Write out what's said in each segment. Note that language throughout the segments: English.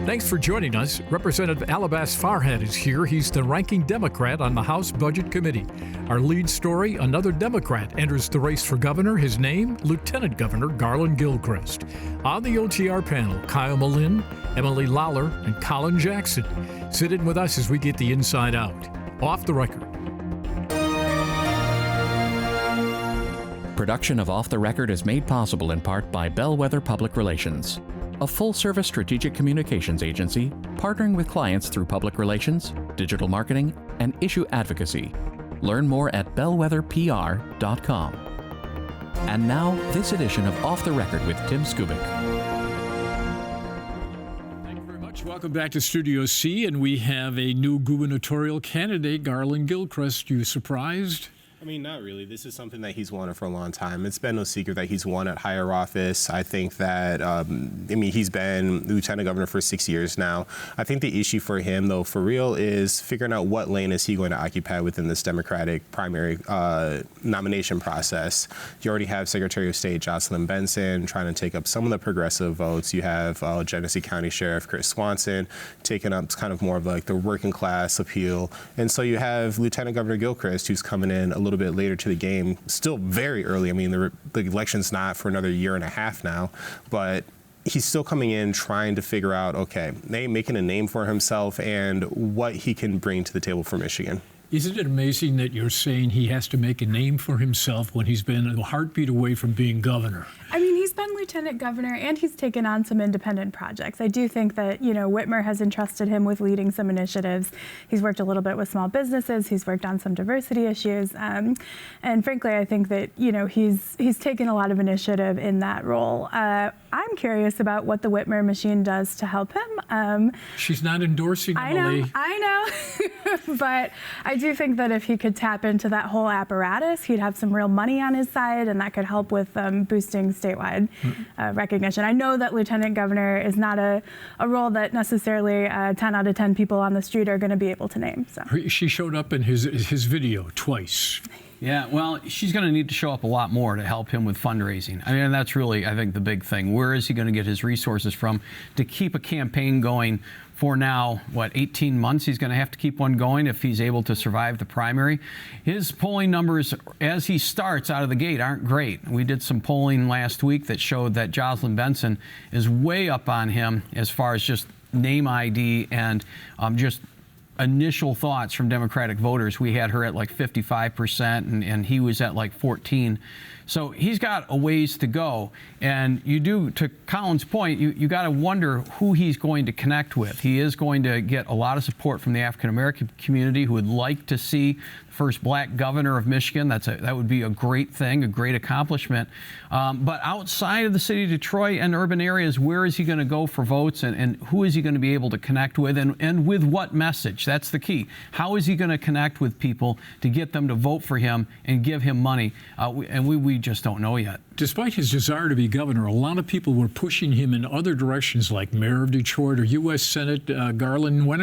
Thanks for joining us. Representative Alabas Farhat is here. He's the ranking Democrat on the House Budget Committee. Our lead story, another Democrat enters the race for governor. His name, Lieutenant Governor Garlin Gilchrist. On the OTR panel, Kyle Melinn, Emily Lawler, and Colin Jackson. Sit in with us as we get the inside out. Off the Record. Production of Off the Record is made possible in part by Bellwether Public Relations, a full-service strategic communications agency partnering with clients through public relations, digital marketing, and issue advocacy. Learn more at bellwetherpr.com. And now, this edition of Off the Record with Tim Skubick. Thank you very much. Welcome back to Studio C, and we have a new gubernatorial candidate, Garlin Gilchrist. You surprised? I mean, not really. This is something that he's wanted for a long time. It's been no secret that he's won at higher office. I think that, he's been lieutenant governor for 6 years now. I think the issue for him, though, for real, is figuring out what lane is he going to occupy within this Democratic primary nomination process. You already have Secretary of State Jocelyn Benson trying to take up some of the progressive votes. You have Genesee County Sheriff Chris Swanson taking up kind of more of like the working class appeal. And so you have Lieutenant Governor Gilchrist, who's coming in a little bit later to the game, still very early. I mean, the election's not for another year and a half now, but he's still coming in trying to figure out, okay, making a name for himself and what he can bring to the table for Michigan. Isn't it amazing that you're saying he has to make a name for himself when he's been a heartbeat away from being governor? I mean, he's been lieutenant governor and he's taken on some independent projects. I do think that, Whitmer has entrusted him with leading some initiatives. He's worked a little bit with small businesses. He's worked on some diversity issues. And frankly, I think that, he's taken a lot of initiative in that role. I'm curious about what the Whitmer machine does to help him. She's not endorsing Emily. I know. But I do think that if he could tap into that whole apparatus, he'd have some real money on his side, and that could help with boosting statewide recognition. I know that lieutenant governor is not a role that necessarily 10 out of 10 people on the street are going to be able to name. So she showed up in his video twice. Yeah, well, she's going to need to show up a lot more to help him with fundraising. I mean, that's really, I think, the big thing. Where is he going to get his resources from to keep a campaign going for now, 18 months? He's going to have to keep one going if he's able to survive the primary. His polling numbers as he starts out of the gate aren't great. We did some polling last week that showed that Jocelyn Benson is way up on him as far as just name ID and just initial thoughts from Democratic voters. We had her at like 55% and he was at like 14%. So he's got a ways to go. And you do, to Colin's point, you got to wonder who he's going to connect with. He is going to get a lot of support from the African-American community who would like to see first black governor of Michigan. That would be a great thing, a great accomplishment. But outside of the city of Detroit and urban areas, where is he going to go for votes and who is he going to be able to connect with and with what message? That's the key. How is he going to connect with people to get them to vote for him and give him money? We just don't know yet. Despite his desire to be governor, a lot of people were pushing him in other directions like mayor of Detroit or U.S. Senate. Garlin, why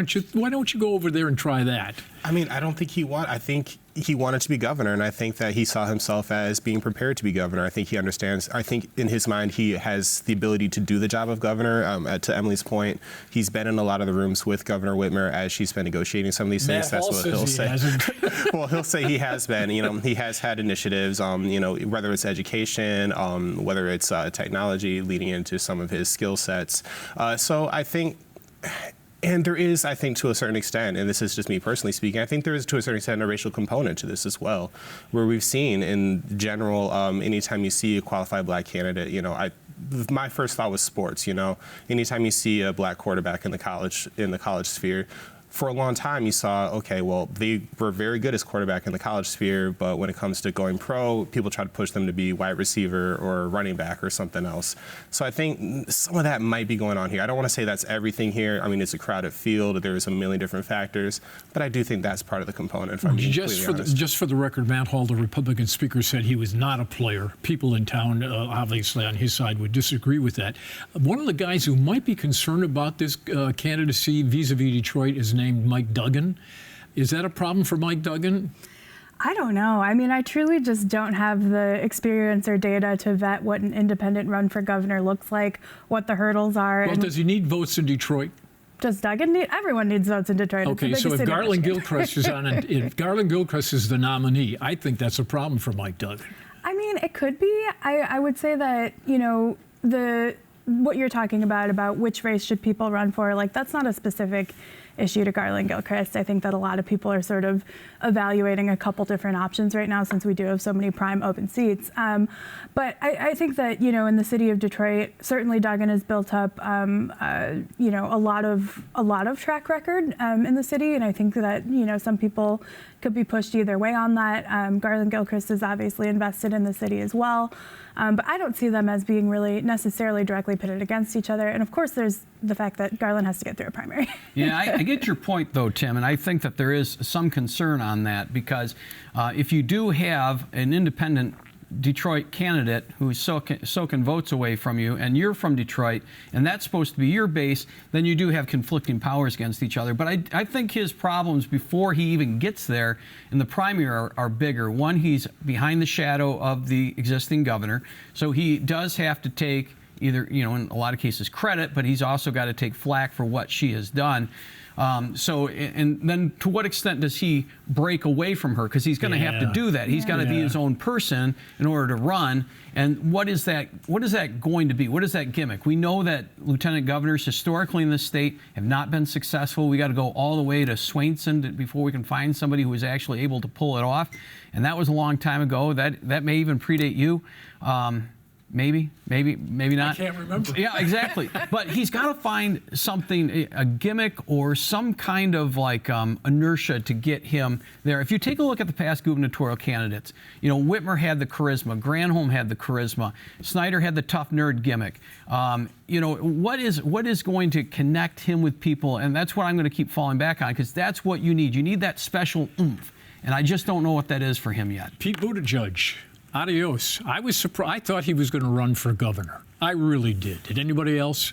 don't you go over there and try that? I mean, I don't think I think he wanted to be governor, and I think that he saw himself as being prepared to be governor. I think he understands. I think in his mind, he has the ability to do the job of governor. To Emily's point, he's been in a lot of the rooms with Governor Whitmer as she's been negotiating some of these things. That's what he'll say. Well, he'll say he has been. He has had initiatives. Whether it's education, whether it's technology, leading into some of his skill sets. So I think. And there is, I think, to a certain extent, and this is just me personally speaking, I think there is to a certain extent a racial component to this as well, where we've seen in general, anytime you see a qualified black candidate, my first thought was sports. Anytime you see a black quarterback in the college sphere, for a long time, you saw, okay, well, they were very good as quarterback in the college sphere, but when it comes to going pro, people try to push them to be wide receiver or running back or something else. So I think some of that might be going on here. I don't want to say that's everything here. I mean, it's a crowded field. There's a million different factors, but I do think that's part of the component, if I'm being completely honest. Just for the record, Matt Hall, the Republican speaker, said he was not a player. People in town, obviously, on his side would disagree with that. One of the guys who might be concerned about this candidacy vis-a-vis Detroit is named Mike Duggan. Is that a problem for Mike Duggan? I don't know. I mean, I truly just don't have the experience or data to vet what an independent run for governor looks like, what the hurdles are. Well, does he need votes in Detroit? Does Duggan need? Everyone needs votes in Detroit. Okay, so if Garlin Gilchrist is if Garlin Gilchrist is the nominee, I think that's a problem for Mike Duggan. I mean, it could be. I would say that, what you're talking about which race should people run for, like, that's not a specific issue to Garlin Gilchrist. I think that a lot of people are sort of evaluating a couple different options right now, since we do have so many prime open seats. But I think that, in the city of Detroit, certainly Duggan has built up, a lot of track record in the city, and I think that, some people could be pushed either way on that. Garlin Gilchrist is obviously invested in the city as well. But I don't see them as being really necessarily directly pitted against each other. And of course, there's the fact that Garlin has to get through a primary. Yeah, I get your point, though, Tim, and I think that there is some concern on that, because if you do have an independent Detroit candidate who's soaking votes away from you, and you're from Detroit, and that's supposed to be your base, then you do have conflicting powers against each other. But I think his problems before he even gets there in the primary are bigger. One, he's behind the shadow of the existing governor, so he does have to take either, in a lot of cases, credit, but he's also got to take flack for what she has done. And then to what extent does he break away from her? Because he's going to have to do that. He's got to be his own person in order to run. And what is that going to be? What is that gimmick? We know that lieutenant governors historically in this state have not been successful. We got to go all the way to Swainson before we can find somebody who is actually able to pull it off. And that was a long time ago. That may even predate you. Maybe not. I can't remember. Yeah, exactly. But he's got to find something, a gimmick or some kind of inertia to get him there. If you take a look at the past gubernatorial candidates, Whitmer had the charisma, Granholm had the charisma, Snyder had the tough nerd gimmick. What is going to connect him with people? And that's what I'm going to keep falling back on, because that's what you need. You need that special oomph. And I just don't know what that is for him yet. Pete Buttigieg. Adios. I was surprised. I thought he was going to run for governor. I really did. Did anybody else?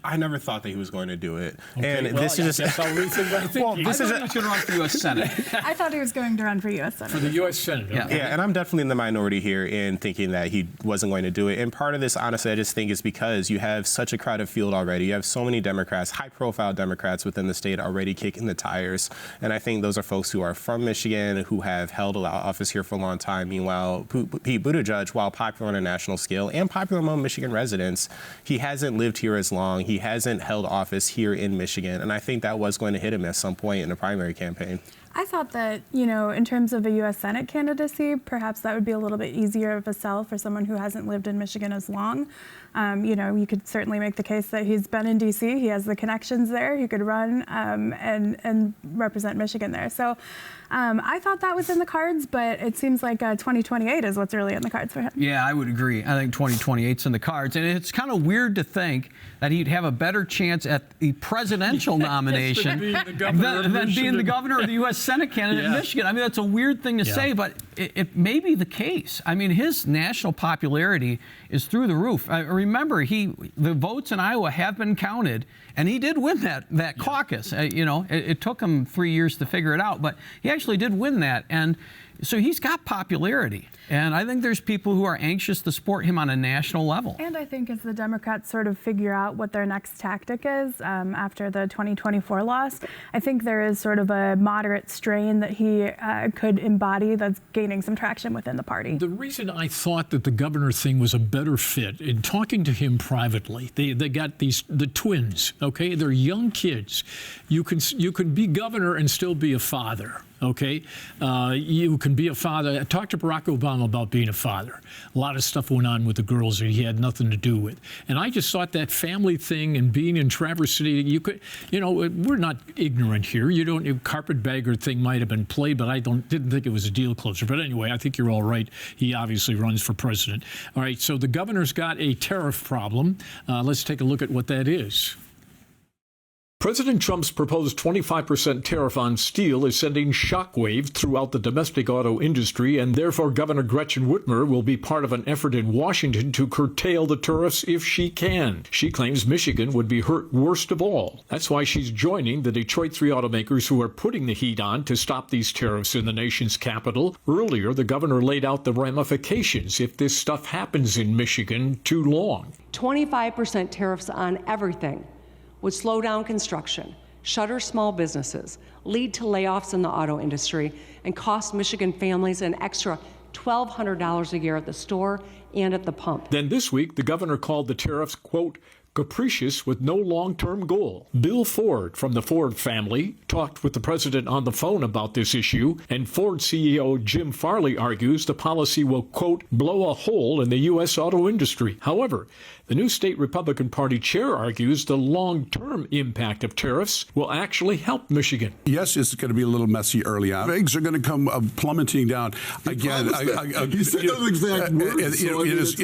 I never thought that he was going to do it. Okay, and this is just. That's how we think. I thought he was going to run for U.S. Senate. I thought he was going to run for U.S. Senate. For the U.S. Senate. Okay. Yeah, and I'm definitely in the minority here in thinking that he wasn't going to do it. And part of this, honestly, I just think is because you have such a crowded field already. You have so many Democrats, high-profile Democrats within the state already kicking the tires. And I think those are folks who are from Michigan, who have held office here for a long time. Meanwhile, Pete Buttigieg, while popular on a national scale and popular among Michigan residents, he hasn't lived here as long. He hasn't held office here in Michigan, and I think that was going to hit him at some point in the primary campaign. I thought that, in terms of a U.S. Senate candidacy, perhaps that would be a little bit easier of a sell for someone who hasn't lived in Michigan as long. You could certainly make the case that he's been in D.C., he has the connections there, he could run and represent Michigan there. So I thought that was in the cards, but it seems like 2028 is what's really in the cards for him. Yeah, I would agree. I think 2028's in the cards. And it's kind of weird to think that he'd have a better chance at the presidential nomination than being the governor of the U.S. Senate candidate in Michigan. I mean, that's a weird thing to say, but it may be the case. I mean, his national popularity is through the roof. Remember, the votes in Iowa have been counted, and he did win that caucus. It took him 3 years to figure it out, but he actually did win that. And so he's got popularity. And I think there's people who are anxious to support him on a national level. And I think as the Democrats sort of figure out what their next tactic is after the 2024 loss, I think there is sort of a moderate strain that he could embody that's gaining some traction within the party. The reason I thought that the governor thing was a better fit, in talking to him privately, they got the twins, okay? They're young kids. You can be governor and still be a father. Okay, you can be a father. I talked to Barack Obama about being a father. A lot of stuff went on with the girls that he had nothing to do with. And I just thought that family thing and being in Traverse City, we're not ignorant here. Carpetbagger thing might have been played, but I didn't think it was a deal closer. But anyway, I think you're all right. He obviously runs for president. All right, so the governor's got a tariff problem. Let's take a look at what that is. President Trump's proposed 25% tariff on steel is sending shockwaves throughout the domestic auto industry, and therefore Governor Gretchen Whitmer will be part of an effort in Washington to curtail the tariffs if she can. She claims Michigan would be hurt worst of all. That's why she's joining the Detroit 3 automakers who are putting the heat on to stop these tariffs in the nation's capital. Earlier, the governor laid out the ramifications if this stuff happens in Michigan too long. 25% tariffs on everything would slow down construction, shutter small businesses, lead to layoffs in the auto industry, and cost Michigan families an extra $1,200 a year at the store and at the pump. Then this week, the governor called the tariffs, quote, capricious with no long-term goal. Bill Ford from the Ford family talked with the president on the phone about this issue, and Ford CEO Jim Farley argues the policy will, quote, blow a hole in the U.S. auto industry. However, the new state Republican Party chair argues the long-term impact of tariffs will actually help Michigan. Yes, it's going to be a little messy early on. Eggs are going to come plummeting down. Again, he said those exact words.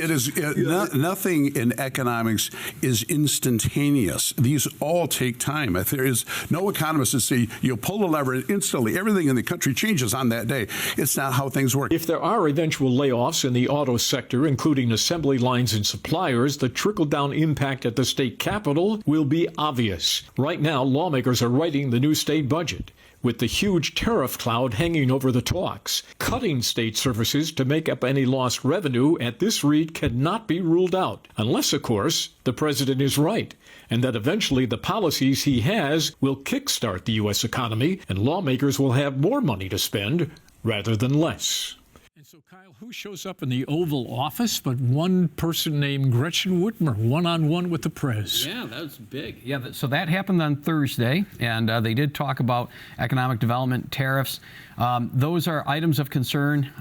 Nothing in economics is instantaneous. These all take time. There is no economist that say you pull the lever and instantly everything in the country changes on that day. It's not how things work. If there are eventual layoffs in the auto sector, including assembly lines and suppliers, the trickle-down impact at the state capitol will be obvious. Right now, lawmakers are writing the new state budget, with the huge tariff cloud hanging over the talks. Cutting state services to make up any lost revenue at this read cannot be ruled out, unless, of course, the president is right, and that eventually the policies he has will kickstart the U.S. economy, and lawmakers will have more money to spend rather than less. And so, Kyle, who shows up in the Oval Office but one person named Gretchen Whitmer, one-on-one with the press? Yeah, that was big. Yeah, so that happened on Thursday, and they did talk about economic development, tariffs. Those are items of concern,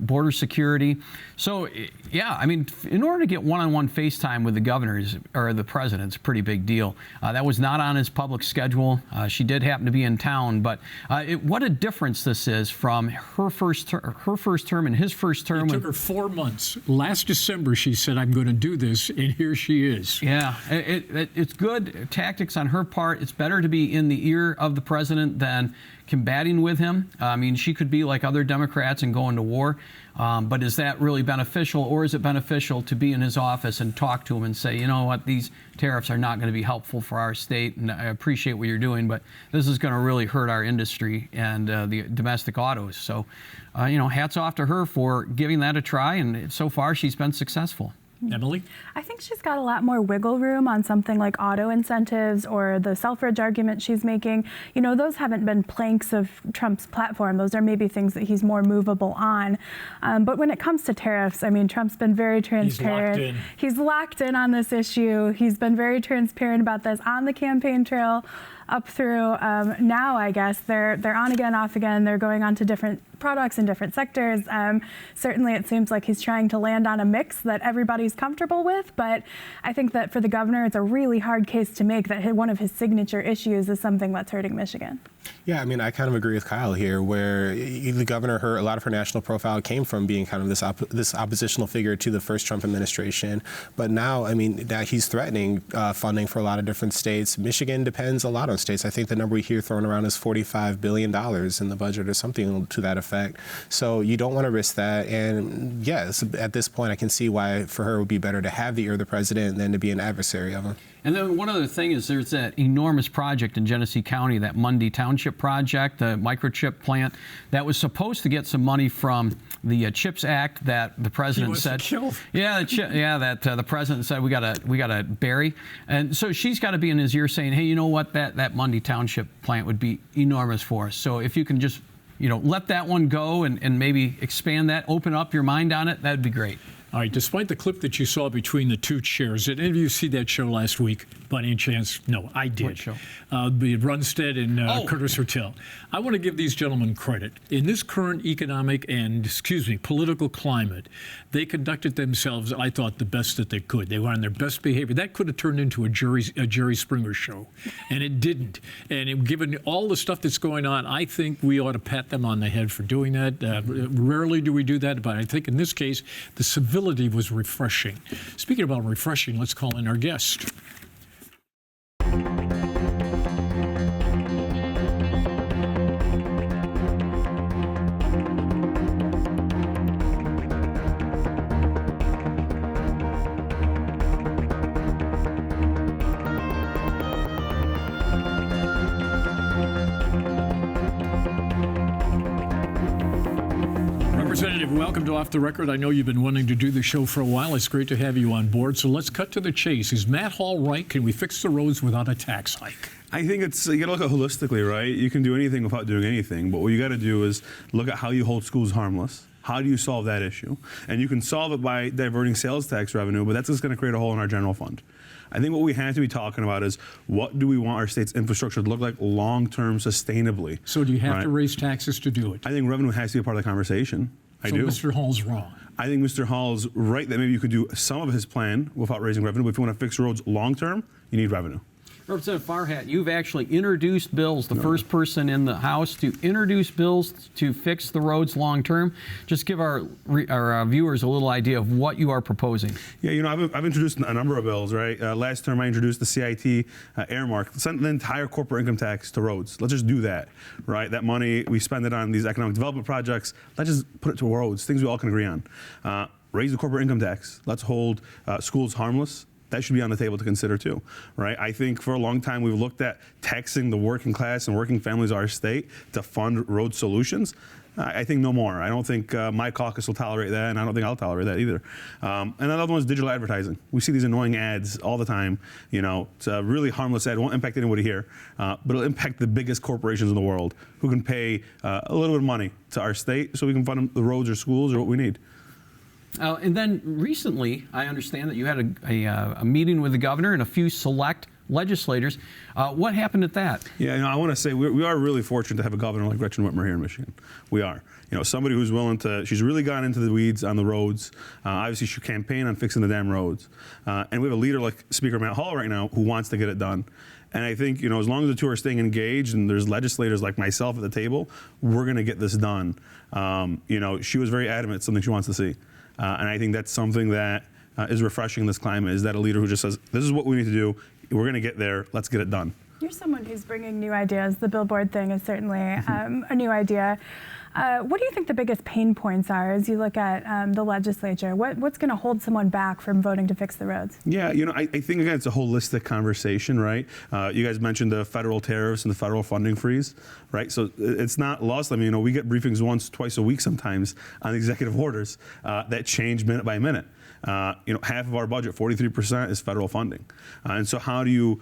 border security. So, yeah, I mean, in order to get one-on-one FaceTime with the governors or the president, it's a pretty big deal. That was not on his public schedule. She did happen to be in town, but what a difference this is from her first term and his first term. It took her 4 months. Last December, she said, I'm going to do this, and here she is. Yeah, it's good tactics on her part. It's better to be in the ear of the president than combating with him. I mean, she could be like other Democrats and go into war, but is that really beneficial, or is it beneficial to be in his office and talk to him and say, you know what, these tariffs are not going to be helpful for our state, and I appreciate what you're doing, but this is going to really hurt our industry and the domestic autos. So, hats off to her for giving that a try, and so far she's been successful. Emily? I think she's got a lot more wiggle room on something like auto incentives or the Selfridge argument she's making. Those haven't been planks of Trump's platform. Those are maybe things that he's more movable on. But when it comes to tariffs, I mean, Trump's been very transparent. He's locked in on this issue. He's been very transparent about this on the campaign trail up through now, I guess. They're on again, off again. They're going on to different products in different sectors. Certainly it seems like he's trying to land on a mix that everybody's comfortable with, but I think that for the governor, it's a really hard case to make that one of his signature issues is something that's hurting Michigan. Yeah, I mean, I kind of agree with Kyle here, where the governor, a lot of her national profile came from being kind of this oppositional figure to the first Trump administration. But now, I mean, that he's threatening funding for a lot of different states. Michigan depends a lot on states. I think the number we hear thrown around is $45 billion in the budget or something to that effect. So you don't want to risk that. And yes, at this point, I can see why for her it would be better to have the ear of the president than to be an adversary of him. And then one other thing is there's that enormous project in Genesee County, that Mundy Township project, the microchip plant, that was supposed to get some money from the CHIPS Act that the president said. The president said we gotta bury, and so she's got to be in his ear saying, hey, you know what, that Mundy Township plant would be enormous for us. So if you can just let that one go and maybe expand that, open up your mind on it, that'd be great. All right, despite the clip that you saw between the two chairs, did any of you see that show last week by any chance? No, I did. What show? The Runstead and Curtis Hertel. I want to give these gentlemen credit. In this current economic and, political climate, they conducted themselves, I thought, the best that they could. They were on their best behavior. That could have turned into a Jerry Springer show, and it didn't. And given all the stuff that's going on, I think we ought to pat them on the head for doing that. Rarely do we do that, but I think in this case, the civility was refreshing. Speaking about refreshing, let's call in our guest. Welcome to Off the Record. I know you've been wanting to do the show for a while. It's great to have you on board. So let's cut to the chase. Is Matt Hall right? Can we fix the roads without a tax hike? I think you got to look at it holistically, right? You can do anything without doing anything, but what you got to do is look at how you hold schools harmless. How do you solve that issue? And you can solve it by diverting sales tax revenue, but that's just going to create a hole in our general fund. I think what we have to be talking about is what do we want our state's infrastructure to look like long-term sustainably? So do you have to raise taxes to do it? I think revenue has to be a part of the conversation. I do. So Mr. Hall's wrong. I think Mr. Hall's right that maybe you could do some of his plan without raising revenue, but if you want to fix roads long-term, you need revenue. Representative Farhat, you've actually introduced bills, the first person in the House to introduce bills to fix the roads long term. Just give our viewers a little idea of what you are proposing. Yeah, I've introduced a number of bills, right? Last term I introduced the CIT earmark, sent the entire corporate income tax to roads. Let's just do that, right? That money, we spend it on these economic development projects. Let's just put it to roads, things we all can agree on. Raise the corporate income tax. Let's hold schools harmless. That should be on the table to consider too, right? I think for a long time we've looked at taxing the working class and working families of our state to fund road solutions. I think no more. I don't think my caucus will tolerate that, and I don't think I'll tolerate that either. And another one is digital advertising. We see these annoying ads all the time. It's a really harmless ad. It won't impact anybody here, but it'll impact the biggest corporations in the world who can pay a little bit of money to our state so we can fund the roads or schools or what we need. And then recently, I understand that you had a meeting with the governor and a few select legislators. What happened at that? Yeah, I want to say we are really fortunate to have a governor like Gretchen Whitmer here in Michigan. We are. Somebody who's willing to, she's really gone into the weeds on the roads. Obviously, she campaigned on fixing the damn roads. And we have a leader like Speaker Matt Hall right now who wants to get it done. And I think, as long as the two are staying engaged and there's legislators like myself at the table, we're going to get this done. She was very adamant it's something she wants to see. And I think that's something that is refreshing in this climate, is that a leader who just says, this is what we need to do. We're going to get there. Let's get it done. You're someone who's bringing new ideas. The billboard thing is certainly a new idea. What do you think the biggest pain points are as you look at the legislature? What's going to hold someone back from voting to fix the roads? Yeah, I think, again, it's a holistic conversation, right? You guys mentioned the federal tariffs and the federal funding freeze, right? So it's not lost. I mean, we get briefings twice a week sometimes on executive orders that change minute by minute. Half of our budget, 43%, is federal funding. And so how do you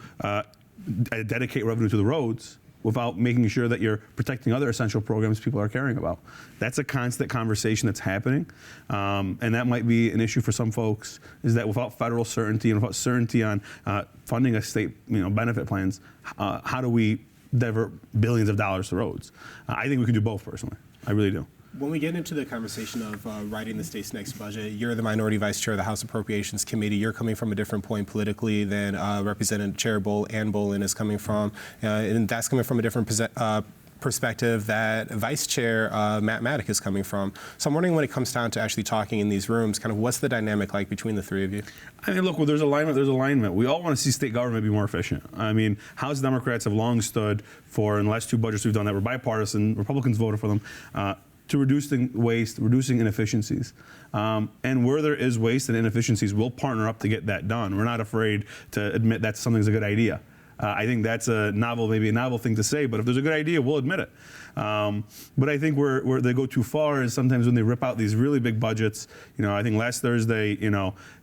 dedicate revenue to the roads without making sure that you're protecting other essential programs people are caring about? That's a constant conversation that's happening. And that might be an issue for some folks, is that without federal certainty and without certainty on funding a state benefit plans, how do we divert billions of dollars to roads? I think we can do both personally. I really do. When we get into the conversation of writing the state's next budget, you're the minority vice chair of the House Appropriations Committee. You're coming from a different point politically than Representative Chair Ann Bolin is coming from, and that's coming from a different perspective that Vice Chair Matt Maddock is coming from. So I'm wondering, when it comes down to actually talking in these rooms, kind of what's the dynamic like between the three of you? I mean, look, there's alignment. We all want to see state government be more efficient. I mean, House Democrats have long stood for, in the last two budgets we've done that were bipartisan, Republicans voted for them, to reducing waste, reducing inefficiencies. And where there is waste and inefficiencies, we'll partner up to get that done. We're not afraid to admit that something's a good idea. I think that's maybe a novel thing to say, but if there's a good idea, we'll admit it. But I think where they go too far is sometimes when they rip out these really big budgets. I think last Thursday,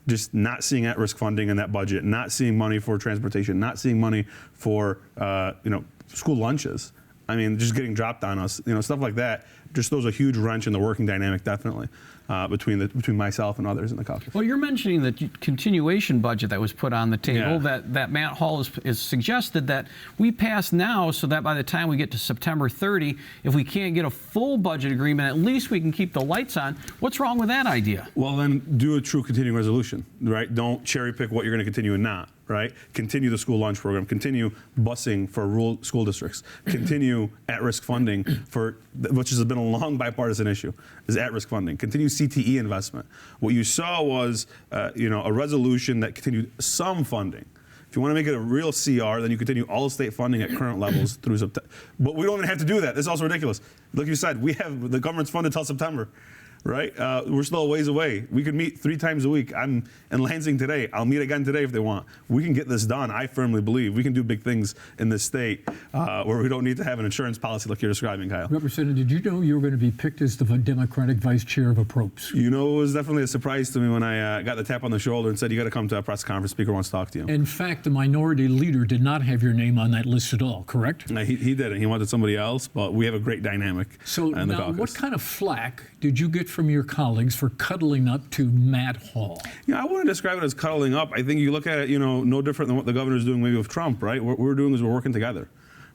just not seeing at-risk funding in that budget, not seeing money for transportation, not seeing money for school lunches. I mean, just getting dropped on us, stuff like that. Just throws a huge wrench in the working dynamic, definitely, between myself and others in the caucus. Well, you're mentioning the continuation budget that was put on the table, that Matt Hall has suggested that we pass now, so that by the time we get to September 30, if we can't get a full budget agreement, at least we can keep the lights on. What's wrong with that idea? Well, then do a true continuing resolution, right? Don't cherry pick what you're going to continue and not. Right? Continue the school lunch program, continue busing for rural school districts, continue at-risk funding which has been a long bipartisan issue, is at-risk funding. Continue CTE investment. What you saw was, a resolution that continued some funding. If you want to make it a real CR, then you continue all state funding at current levels through September. But we don't even have to do that. That's also ridiculous. Like you said, the government's funded till September. right? We're still a ways away. We could meet 3 times a week. I'm in Lansing today. I'll meet again today if they want. We can get this done. I firmly believe we can do big things in this state where we don't need to have an insurance policy like you're describing, Kyle. Representative, did you know you were going to be picked as the Democratic Vice Chair of APROPS? You know, it was definitely a surprise to me when I got the tap on the shoulder and said, you got to come to a press conference. Speaker wants to talk to you. In fact, the minority leader did not have your name on that list at all, correct? He didn't. He wanted somebody else, but we have a great dynamic So in the now, caucus. what kind of flack did you get from your colleagues for cuddling up to Matt Hall? Yeah, I wouldn't describe it as cuddling up. I think you look at it, no different than what the governor's doing maybe with Trump, right? What we're doing is we're working together.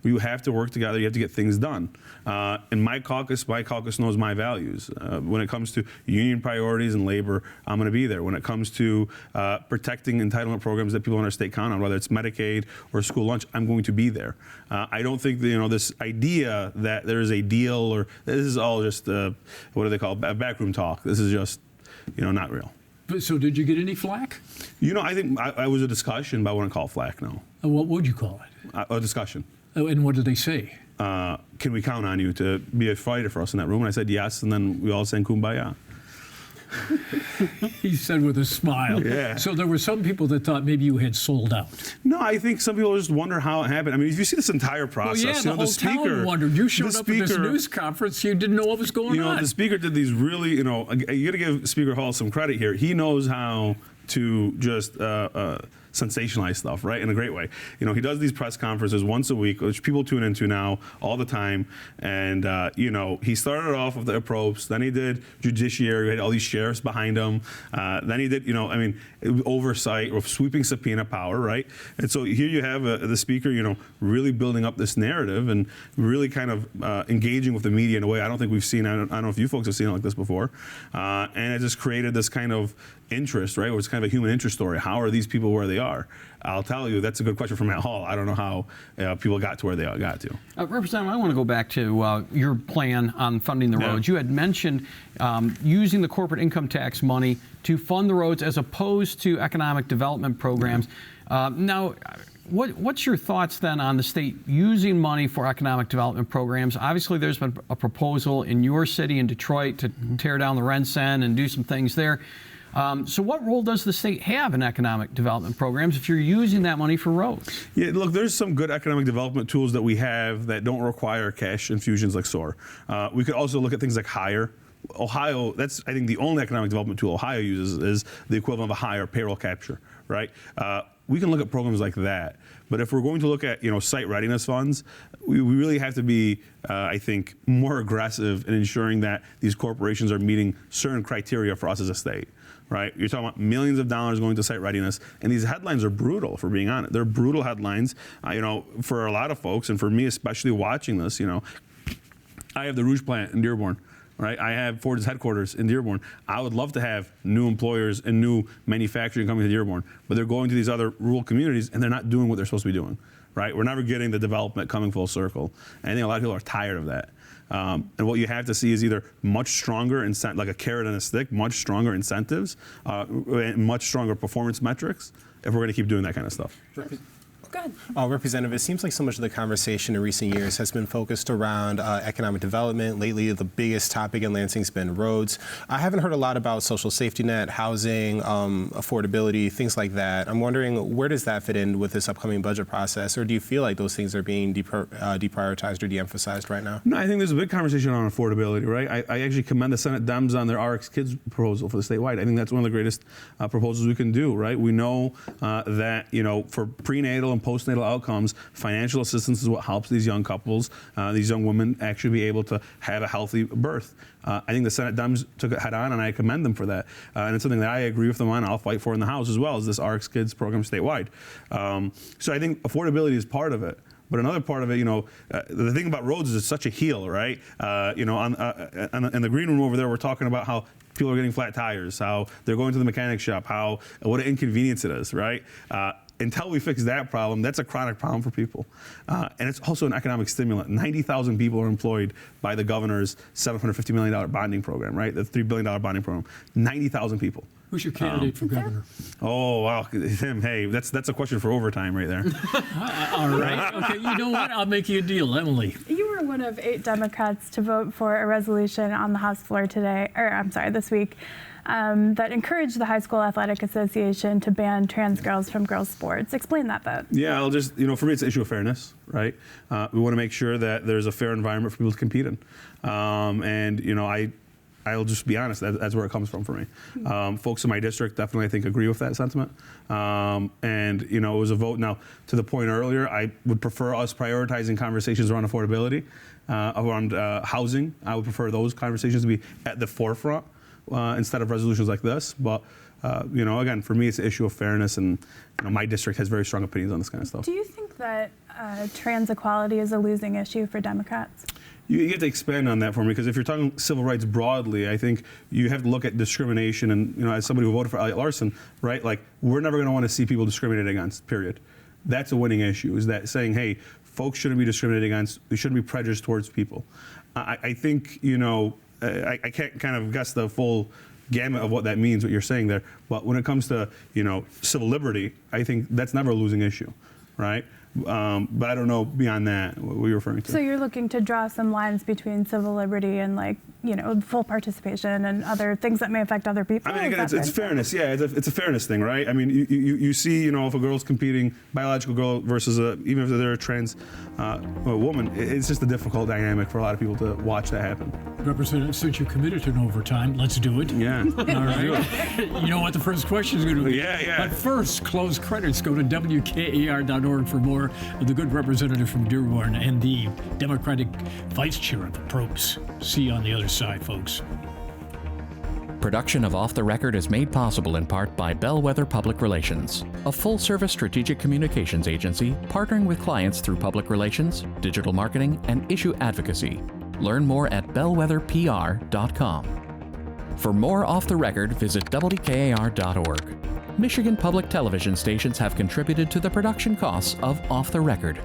You have to work together. You have to get things done. In my caucus knows my values. When it comes to union priorities and labor, I'm going to be there. When it comes to protecting entitlement programs that people in our state count on, whether it's Medicaid or school lunch, I'm going to be there. I don't think that, this idea that there is a deal or this is all just what do they call it? Backroom talk. This is just not real. So did you get any flack? I think I was a discussion, but I wouldn't call it flack, no. What would you call it? A discussion. And what did they say? Can we count on you to be a fighter for us in that room? And I said yes, and then we all sang Kumbaya. He said with a smile. Yeah. So there were some people that thought maybe you had sold out. No, I think some people just wonder how it happened. I mean, if you see this entire process, well, yeah, the whole town wondered. You showed up at this news conference, you didn't know what was going on. The speaker did these really, you got to give Speaker Hall some credit here. He knows how to just sensationalize stuff, right, in a great way. He does these press conferences once a week, which people tune into now all the time. And, he started off with the approach, then he did judiciary, he had all these sheriffs behind him. Then he did, oversight or sweeping subpoena power, right? And so here you have the speaker, really building up this narrative and really kind of engaging with the media in a way I don't think we've seen. I don't know if you folks have seen it like this before. And it just created this kind of interest, right? Where it's kind of a human interest story. How are these people where they are? I'll tell you, that's a good question from Matt Hall. I don't know how people got to where they got to. Representative, I want to go back to your plan on funding the roads. You had mentioned using the corporate income tax money to fund the roads as opposed to economic development programs. Now, what's your thoughts then on the state using money for economic development programs? Obviously, there's been a proposal in your city, in Detroit, to tear down the RenCen and do some things there. So what role does the state have in economic development programs if you're using that money for roads? Yeah, look, there's some good economic development tools that we have that don't require cash infusions like SOAR. We could also look at things like HIRE. Ohio, that's, I think, the only economic development tool Ohio uses is the equivalent of a HIRE, payroll capture, right? We can look at programs like that. But if we're going to look at, site readiness funds, we really have to be, I think, more aggressive in ensuring that these corporations are meeting certain criteria for us as a state. Right? You're talking about millions of dollars going to site readiness, and these headlines are brutal, for being honest. They're brutal headlines, for a lot of folks, and for me especially watching this, I have the Rouge plant in Dearborn, right? I have Ford's headquarters in Dearborn. I would love to have new employers and new manufacturing coming to Dearborn, but they're going to these other rural communities, and they're not doing what they're supposed to be doing, right? We're never getting the development coming full circle, and I think a lot of people are tired of that. And what you have to see is either much stronger, like a carrot and a stick, much stronger incentives, and much stronger performance metrics if we're going to keep doing that kind of stuff. Go ahead. Representative, it seems like so much of the conversation in recent years has been focused around economic development. Lately, the biggest topic in Lansing has been roads. I haven't heard a lot about social safety net, housing, affordability, things like that. I'm wondering, where does that fit in with this upcoming budget process, or do you feel like those things are being deprioritized or de-emphasized right now? No, I think there's a big conversation on affordability, right? I actually commend the Senate Dems on their RX Kids proposal for the statewide. I think that's one of the greatest proposals we can do, right? We know that, for prenatal and postnatal outcomes, financial assistance is what helps these young couples, these young women actually be able to have a healthy birth. I think the Senate Dems took it head on, and I commend them for that. And it's something that I agree with them on. I'll fight for in the House as well as this RX Kids program statewide. So I think affordability is part of it. But another part of it, the thing about roads is it's such a heel, right? In the green room over there, we're talking about how people are getting flat tires, how they're going to the mechanic shop, what an inconvenience it is, right? Until we fix that problem, that's a chronic problem for people. And it's also an economic stimulant. 90,000 people are employed by the governor's $750 million bonding program, right? The $3 billion bonding program. 90,000 people. Who's your candidate for governor? Oh, wow. Him. Hey, that's a question for overtime right there. All right. Okay, you know what? I'll make you a deal, Emily. You were one of 8 Democrats to vote for a resolution on the House floor this week, that encouraged the High School Athletic Association to ban trans girls from girls' sports. Explain that vote. Yeah, I'll just, for me, it's an issue of fairness, right? We want to make sure that there's a fair environment for people to compete in. I'll just be honest, that's where it comes from for me. Folks in my district definitely, I think, agree with that sentiment. It was a vote. Now, to the point earlier, I would prefer us prioritizing conversations around affordability, around housing. I would prefer those conversations to be at the forefront instead of resolutions like this. But, again, for me, it's an issue of fairness, and my district has very strong opinions on this kind of stuff. Do you think that trans equality is a losing issue for Democrats? You get to expand on that for me, because if you're talking civil rights broadly, I think you have to look at discrimination. And as somebody who voted for Elliot Larson, right? Like, we're never going to want to see people discriminated against. Period. That's a winning issue. Is that saying, hey, folks shouldn't be discriminated against. We shouldn't be prejudiced towards people. I think I can't kind of guess the full gamut of what that means, what you're saying there. But when it comes to civil liberty, I think that's never a losing issue, right? But I don't know beyond that what you're referring to. So you're looking to draw some lines between civil liberty and full participation and other things that may affect other people? I mean, again, it's fairness. Yeah, it's a fairness thing, right? I mean, you see, if a girl's competing, biological girl versus even if they're a trans woman, it's just a difficult dynamic for a lot of people to watch that happen. Representative, since you're committed to an overtime, let's do it. Yeah. All right. You know what the first question is going to be. Yeah. But first, close credits. Go to WKAR.org for more of the good representative from Dearborn and the Democratic Vice Chair of the Probes. See you on the other side, folks. Production of Off the Record is made possible in part by Bellwether Public Relations, a full-service strategic communications agency partnering with clients through public relations, digital marketing, and issue advocacy. Learn more at bellwetherpr.com. For more Off the Record, visit WKAR.org. Michigan public television stations have contributed to the production costs of Off the Record.